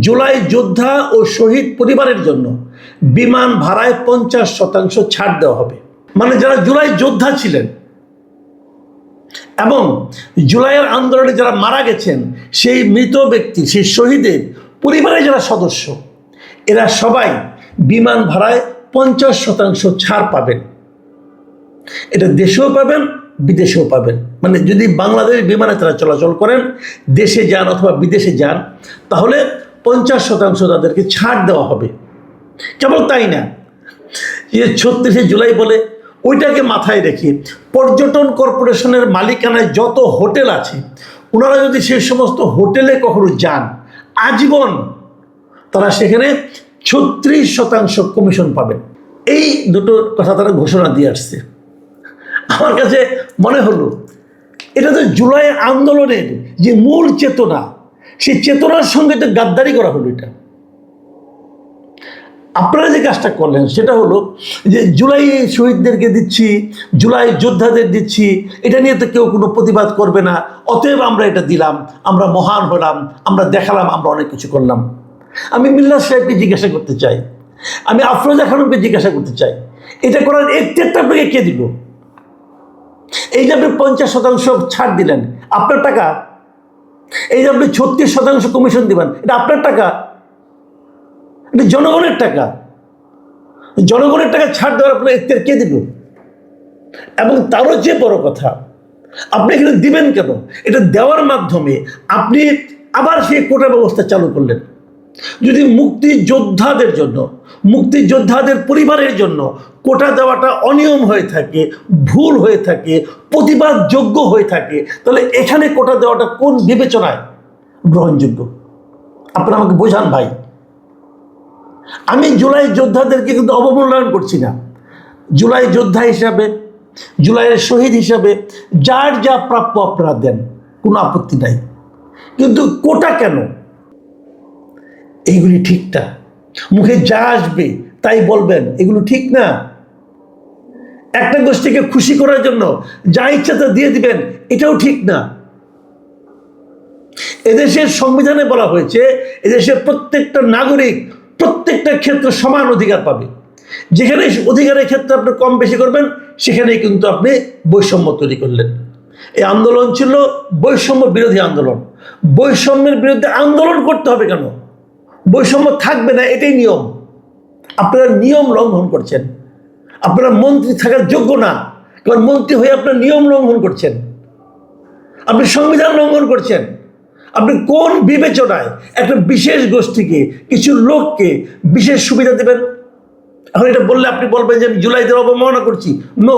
জুলাই যোদ্ধা ও শহীদ পরিবারের জন্য বিমান ভাড়ায় 50% ছাড় দেওয়া হবে। মানে যারা জুলাই যোদ্ধা ছিলেন এবং জুলাইয়ের আন্দোলনে যারা মারা গেছেন, সেই মৃত ব্যক্তি, সেই শহীদের পরিবারের যারা সদস্য, এরা সবাই বিমান ভাড়ায় 50% ছাড় পাবেন। এটা দেশেও পাবেন, বিদেশেও পাবেন। মানে যদি বাংলাদেশ বিমানে তারা চলাচল করেন, দেশে যান অথবা বিদেশে যান, তাহলে 50% তাদেরকে ছাড় দেওয়া হবে। কেবল তাই না, যে 36শে জুলাই বলে ওইটাকে মাথায় রেখে পর্যটন কর্পোরেশনের মালিকানায় যত হোটেল আছে, ওনারা যদি সেই সমস্ত হোটেলে কখনো যান, আজীবন তারা সেখানে 36% কমিশন পাবেন। এই দুটো কথা তারা ঘোষণা দিয়ে আসছে। আমার কাছে মনে হলো এটা তো জুলাই আন্দোলনের যে মূল চেতনা, সেই চেতনার সঙ্গে তো গাদ্দারি করা হলো। এটা আপনারা যে কাজটা করলেন সেটা হলো যে জুলাই শহীদদেরকে দিচ্ছি, জুলাই যোদ্ধাদের দিচ্ছি, এটা নিয়ে তো কেউ কোনো প্রতিবাদ করবে না, অতএব আমরা এটা দিলাম, আমরা মহান হলাম, আমরা দেখালাম, আমরা অনেক কিছু করলাম। আমি মিল্লাত সাহেবকে জিজ্ঞাসা করতে চাই, আমি আফরোজা খানমকে জিজ্ঞাসা করতে চাই, এটা করার একটু আপনাকে কে দিল? এই যে আপনি 50% ছাড় দিলেন, আপনার টাকা। এই যে আপনি 36% কমিশন দিবেন, এটা আপনার টাকা, এটা জনগণের টাকা। জনগণের টাকা ছাড় দেওয়ার আপনার এখতিয়ার কে দিল? এবং তারও যে বড় কথা, আপনি এখানে দিবেন কেন? এটা দেওয়ার মাধ্যমে আপনি আবার সেই কোটা ব্যবস্থা চালু করলেন। যদি মুক্তিযোদ্ধাদের জন্য, মুক্তিযোদ্ধাদের পরিবারের জন্য কোটা দেওয়াটা অনিয়ম হয়ে থাকে, ভুল হয়ে থাকে, প্রতিবাদযোগ্য হয়ে থাকে, তাহলে এখানে কোটা দেওয়াটা কোন বিবেচনায় গ্রহণযোগ্য? আপনারা আমাকে বোঝান ভাই। আমি জুলাই যোদ্ধাদেরকে কিন্তু অবমূল্যায়ন করছি না। জুলাই যোদ্ধা হিসাবে, জুলাইয়ের শহীদ হিসাবে যার যা প্রাপ্য আপনারা দেন, কোনো আপত্তি নাই। কিন্তু কোটা কেন? এইগুলি ঠিক না। মুখে যা আসবে তাই বলবেন, এগুলো ঠিক না। একটা গোষ্ঠীকে খুশি করার জন্য যা ইচ্ছা তা দিয়ে দিবেন, এটাও ঠিক না। এদেশের সংবিধানে বলা হয়েছে এদেশের প্রত্যেকটা নাগরিক প্রত্যেকটা ক্ষেত্রে সমান অধিকার পাবে। যেখানে অধিকারের ক্ষেত্রে আপনি কম বেশি করবেন, সেখানেই কিন্তু আপনি বৈষম্য তৈরি করলেন। এই আন্দোলন ছিল বৈষম্য বিরোধী আন্দোলন। বৈষম্যের বিরুদ্ধে আন্দোলন করতে হবে কেন? বৈষম্য থাকবে না, এটাই নিয়ম। আপনারা নিয়ম লঙ্ঘন করছেন। আপনারা মন্ত্রী থাকার যোগ্য না, কারণ মন্ত্রী হয়ে আপনার নিয়ম লঙ্ঘন করছেন, আপনি সংবিধান লঙ্ঘন করছেন। আপনি কোন বিবেচনায় একটা বিশেষ গোষ্ঠীকে, কিছু লোককে বিশেষ সুবিধা দেবেন? এখন এটা বললে আপনি বলবেন যে আমি জুলাইদের অবমাননা করছি। নো,